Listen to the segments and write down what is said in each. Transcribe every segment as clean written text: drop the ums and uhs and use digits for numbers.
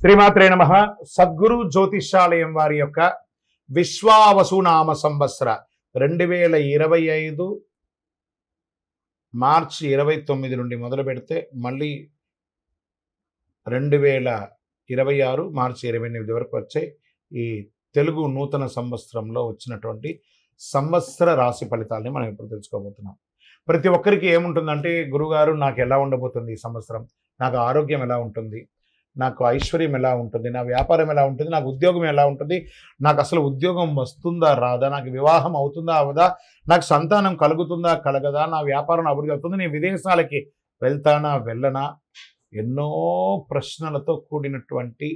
శ్రీమాత్రే నమః. సద్గురు జ్యోతిష్యాలయం వారి యొక్క విశ్వావసునామ సంవత్సర 2025 మార్చి 29 నుండి మొదలు పెడితే మళ్ళీ 2026 మార్చి 28 వరకు వచ్చే ఈ తెలుగు నూతన సంవత్సరంలో వచ్చినటువంటి సంవత్సర రాశి ఫలితాలని మనం ఇప్పుడు తెలుసుకోబోతున్నాం. ప్రతి ఒక్కరికి ఏముంటుందంటే, గురుగారు నాకు ఎలా ఉండబోతుంది ఈ సంవత్సరం, నాకు ఆరోగ్యం ఎలా ఉంటుంది, నాకు ఐశ్వర్యం ఎలా ఉంటుంది, నా వ్యాపారం ఎలా ఉంటుంది, నాకు ఉద్యోగం ఎలా ఉంటుంది, నాకు అసలు ఉద్యోగం వస్తుందా రాదా, నాకు వివాహం అవుతుందా అవదా, నాకు సంతానం కలుగుతుందా కలగదా, నా వ్యాపారం అభివృద్ధి అవుతుంది, నేను విదేశాలకి వెళ్తానా వెళ్ళనా, ఎన్నో ప్రశ్నలతో కూడినటువంటి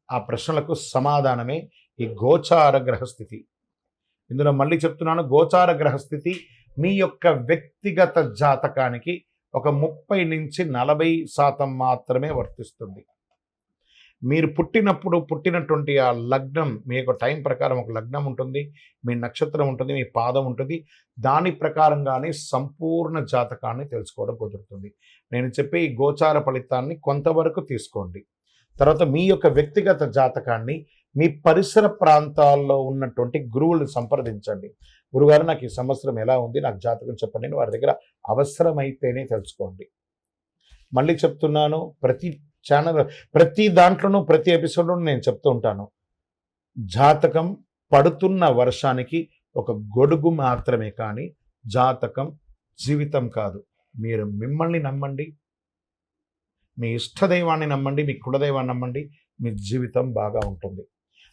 ఆ ప్రశ్నలకు సమాధానమే ఈ గోచార గ్రహస్థితి. ఇందులో మళ్ళీ చెప్తున్నాను, గోచార గ్రహస్థితి మీ యొక్క వ్యక్తిగత జాతకానికి ఒక 30 నుంచి 40% మాత్రమే వర్తిస్తుంది. మీరు పుట్టినటువంటి ఆ లగ్నం, మీ యొక్క టైం ప్రకారం ఒక లగ్నం ఉంటుంది, మీ నక్షత్రం ఉంటుంది, మీ పాదం ఉంటుంది, దాని ప్రకారంగానే సంపూర్ణ జాతకాన్ని తెలుసుకోవడం కుదురుతుంది. నేను చెప్పే ఈ గోచార ఫలితాన్ని కొంతవరకు తీసుకోండి. తర్వాత మీ యొక్క వ్యక్తిగత జాతకాన్ని మీ పరిసర ప్రాంతాల్లో ఉన్నటువంటి గురువులను సంప్రదించండి. గురుగారు నాకు ఈ సంవత్సరం ఎలా ఉంది, నాకు జాతకం చెప్పండి అని వారి దగ్గర అవసరమైతేనే తెలుసుకోండి. మళ్ళీ చెప్తున్నాను, ప్రతి దాంట్లోనూ ప్రతి ఎపిసోడ్లోనూ నేను చెప్తూ ఉంటాను, జాతకం పడుతున్న వర్షానికి ఒక గొడుగు మాత్రమే, కానీ జాతకం జీవితం కాదు. మీరు మిమ్మల్ని నమ్మండి, మీ ఇష్టదైవాన్ని నమ్మండి, మీ కులదైవాన్ని నమ్మండి, మీ జీవితం బాగా ఉంటుంది.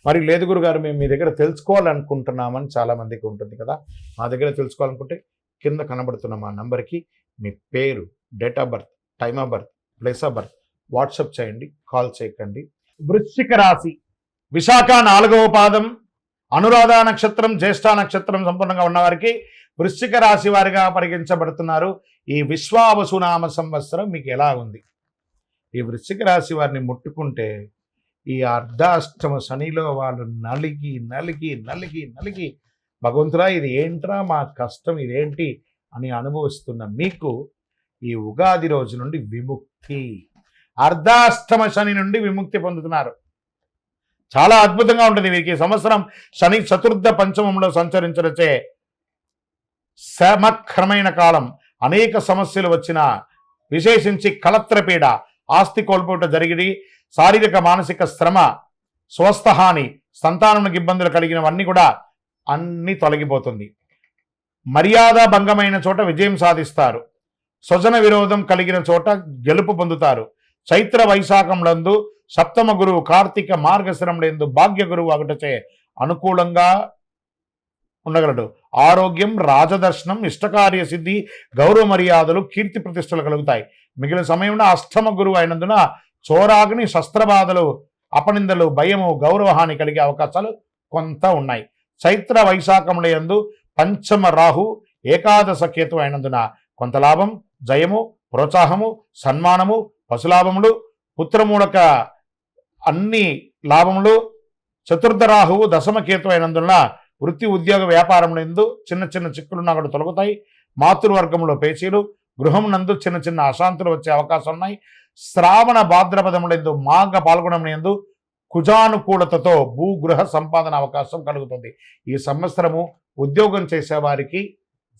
మరి లేదు గురుగారు, మేము మీ దగ్గర తెలుసుకోవాలనుకుంటున్నామని చాలామందికి ఉంటుంది కదా. మా దగ్గర తెలుసుకోవాలనుకుంటే కింద కనబడుతున్న మా నంబర్కి మీ పేరు, date of birth, time of birth, place of birth WhatsApp చేయండి, కాల్ చేయకండి. వృశ్చిక రాశి, విశాఖ 4వ పాదం, అనురాధ నక్షత్రం, జ్యేష్ఠ నక్షత్రం సంపూర్ణంగా ఉన్నవారికి వృశ్చిక రాశి వారిగా పరిగణించబడుతున్నారు. ఈ విశ్వావసునామ సంవత్సరం మీకు ఎలా ఉంది? ఈ వృశ్చిక రాశి వారిని ముట్టుకుంటే ఈ అర్ధాష్టమ శనిలో వాళ్ళు నలిగి నలిగి నలిగి నలిగి భగవంతుడా ఇది ఏంట్రా మా కష్టం ఇదేంటి అని అనుభవిస్తున్న మీకు ఈ ఉగాది రోజు నుండి విముక్తి, అర్ధాష్టమ శని నుండి విముక్తి పొందుతున్నారు. చాలా అద్భుతంగా ఉంటుంది మీకు ఈ సంవత్సరం. శని చతుర్థ పంచమంలో సంచరించడచే సమక్రమైన కాలం. అనేక సమస్యలు వచ్చిన, విశేషించి కళత్రపీడ, ఆస్తి కోల్పోట జరిగి, శారీరక మానసిక శ్రమ, స్వస్థహాని, సంతానానికి ఇబ్బందులు కలిగినవన్నీ కూడా అన్నీ తొలగిపోతుంది. మర్యాద భంగమైన చోట విజయం సాధిస్తారు. స్వజన విరోధం కలిగిన చోట గెలుపు పొందుతారు. చైత్ర వైశాఖంలందు సప్తమ గురువు, కార్తీక మార్గశిరంలందు భాగ్య గురువు అగుటచే అనుకూలంగా ఉండగలడు. ఆరోగ్యం, రాజదర్శనం, ఇష్టకార్య సిద్ధి, గౌరవ మర్యాదలు, కీర్తి ప్రతిష్టలు కలుగుతాయి. మిగిలిన సమయంలో అష్టమ గురువు అయినందున చోరాగ్ని, శస్త్రబాధలు, అపనిందలు, భయము, గౌరవహాని కలిగే అవకాశాలు కొంత ఉన్నాయి. చైత్ర వైశాఖములందు పంచమ రాహు, ఏకాదశ కేతు అయినందున కొంత లాభం, జయము, ప్రోత్సాహము, సన్మానము, పశులాభములు, పుత్రమూలక అన్ని లాభములు. చతుర్థ రాహువు దశమ కేతు అయినందున వృత్తి, ఉద్యోగ, వ్యాపారములందు చిన్న చిన్న చిక్కులున్నా కూడా తొలగుతాయి. మాతృవర్గంలో పేచీలు, గృహం నందు చిన్న చిన్న అశాంతులు వచ్చే అవకాశం ఉన్నాయి. శ్రావణ భాద్రపదములందు మాఘ పాల్గొనములందు కుజానుకూలతతో భూగృహ సంపాదన అవకాశం కలుగుతుంది. ఈ సంవత్సరము ఉద్యోగం చేసేవారికి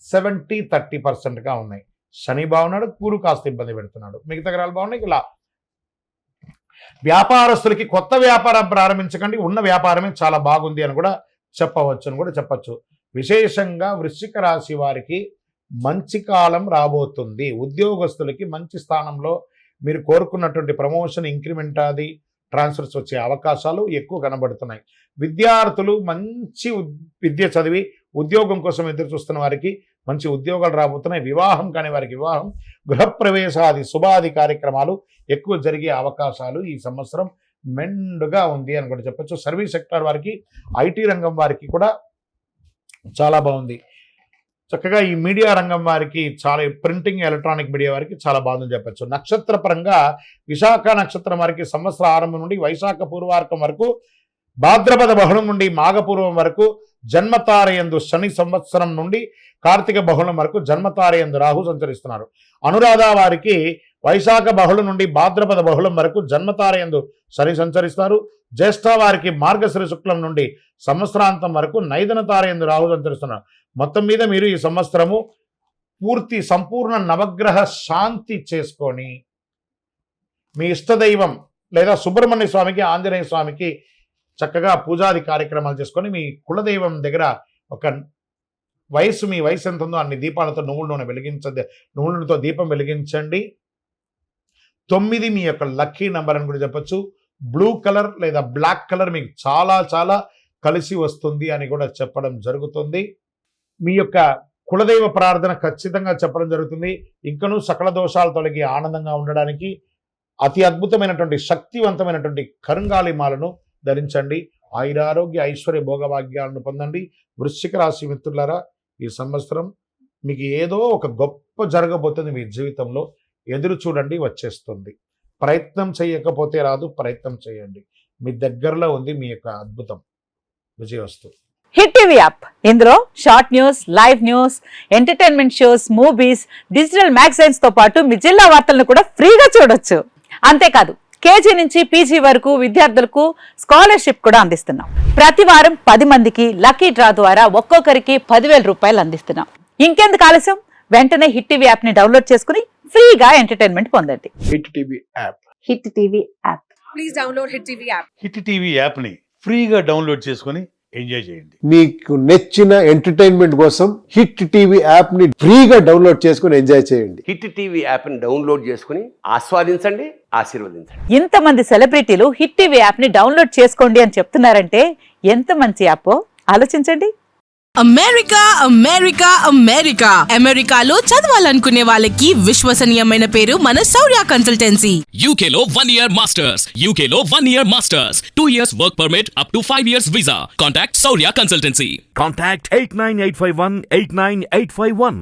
70-30%గా ఉన్నాయి. శని బాగున్నాడు, గురు కాస్త ఇబ్బంది పెడుతున్నాడు, మిగతా గ్రహాలు బాగున్నాయి. ఇలా వ్యాపారస్తులకి కొత్త వ్యాపారం ప్రారంభించకండి, ఉన్న వ్యాపారమే చాలా బాగుంది అని కూడా చెప్పచ్చు. విశేషంగా వృశ్చిక రాశి వారికి మంచి కాలం రాబోతుంది. ఉద్యోగస్తులకి మంచి స్థానంలో మీరు కోరుకున్నటువంటి ప్రమోషన్, ఇంక్రిమెంట్, అది ట్రాన్స్ఫర్స్ వచ్చే అవకాశాలు ఎక్కువ కనబడుతున్నాయి. విద్యార్థులు మంచి విద్య చదివి ఉద్యోగం కోసం ఎదురు చూస్తున్న వారికి మంచి ఉద్యోగాలు రాబోతున్నాయి. వివాహం కాని వారికి వివాహం, గృహప్రవేశాది శుభాది కార్యక్రమాలు ఎక్కువ జరిగే అవకాశాలు ఈ సంవత్సరం మెండుగా ఉంది అని కూడా చెప్పచ్చు. సర్వీస్ సెక్టర్ వారికి, ఐటీ రంగం వారికి కూడా చాలా బాగుంది. చక్కగా ఈ మీడియా రంగం వారికి, చాలా ప్రింటింగ్, ఎలక్ట్రానిక్ మీడియా వారికి చాలా బాగుందని చెప్పచ్చు. నక్షత్ర పరంగా విశాఖ నక్షత్రం వారికి సంవత్సర ఆరంభం నుండి వైశాఖ పూర్వార్కం వరకు, భాద్రపద బహుళం నుండి మాఘపూర్వం వరకు జన్మతారయందు శని, సంవత్సరం నుండి కార్తీక బహుళం వరకు జన్మతారయందు రాహు సంచరిస్తున్నారు. అనురాధ వారికి వైశాఖ బహుళం నుండి భాద్రపద బహుళం వరకు జన్మతారయందు శని సంచరిస్తారు. జ్యేష్ఠ వారికి మార్గశిర శుక్లం నుండి సంవత్సరాంతం వరకు నైదన తారయందు రాహు సంచరిస్తున్నారు. మొత్తం మీద మీరు ఈ సంవత్సరము సంపూర్ణ నవగ్రహ శాంతి చేసుకొని మీ ఇష్టదైవం లేదా సుబ్రహ్మణ్య స్వామికి, ఆంజనేయ స్వామికి చక్కగా పూజాది కార్యక్రమాలు చేసుకొని మీ కులదైవం దగ్గర ఒక మీ వయసు ఎంత ఉందో అన్ని దీపాలతో నువ్వుల నూనెతో దీపం వెలిగించండి. 9 మీ యొక్క లక్కీ నంబర్ అని కూడా చెప్పొచ్చు. బ్లూ కలర్ లేదా బ్లాక్ కలర్ మీకు చాలా చాలా కలిసి వస్తుంది అని కూడా చెప్పడం జరుగుతుంది. మీ యొక్క కులదైవ ప్రార్థన ఖచ్చితంగా చెప్పడం జరుగుతుంది. ఇంకనూ సకల దోషాలు తొలగి ఆనందంగా ఉండడానికి అతి అద్భుతమైనటువంటి శక్తివంతమైనటువంటి కరుంగాలి మాలను ధరించండి. ఆయురారోగ్య ఐశ్వర్య భోగభాగ్యాలను పొందండి. వృశ్చిక రాశి మిత్రులారా, ఈ సంవత్సరం మీకు ఏదో ఒక గొప్ప జరగబోతుంది మీ జీవితంలో. ఎదురు చూడండి, వచ్చేస్తుంది. ప్రయత్నం చేయకపోతే రాదు, ప్రయత్నం చేయండి. మీ దగ్గరలో ఉంది మీ యొక్క అద్భుతం. విజయవస్తు. హిట్ టీవీ యాప్, ఇందులో short news, live news, entertainment shows, movies, digital magazines తో పాటు మీ జిల్లా వార్తలను కూడా ఫ్రీగా చూడొచ్చు. అంతేకాదు కేజీ నుంచి పీజీ వరకు విద్యార్థులకు స్కాలర్షిప్ కూడా అందిస్తున్నాం. ప్రతి వారం 10 మందికి లక్కీ డ్రా ద్వారా ఒక్కొక్కరికి 10,000 రూపాయలు అందిస్తున్నాం. ఇంకెందుకు ఆలస్యం, వెంటనే హిట్ టీవీ యాప్ ని డౌన్లోడ్ చేసుకుని ఫ్రీగా ఎంటర్టైన్మెంట్ పొందండి. Hit TV app. Hit TV app. Please download hit TV app. Hit TV app ని ఫ్రీగా డౌన్లోడ్ చేసుకొని ఎంజాయ్ చేయండి. మీకు నచ్చిన ఎంటర్టైన్మెంట్ కోసం హిట్ టీవీ యాప్ ని ఫ్రీగా డౌన్లోడ్ చేసుకుని ఎంజాయ్ చేయండి. హిట్ టీవీ యాప్ ని డౌన్లోడ్ చేసుకుని ఆస్వాదించండి, ఆశీర్వదించండి. ఇంతమంది సెలబ్రిటీలు హిట్ టీవీ యాప్ ని డౌన్లోడ్ చేసుకోండి అని చెప్తున్నారంటే ఎంత మంచి యాప్ ఆలోచించండి. అమెరికా అమెరికా అమెరికా అమెరికాలో చదవాలనుకునే వాళ్ళకి విశ్వసనీయమైన పేరు మన శౌర్య కన్సల్టెన్సీ. UK లో 1 year masters. UK లో 1 year masters. 2 years work permit up to 5 years visa. Contact Saurya Consultancy. Contact 89851 89851.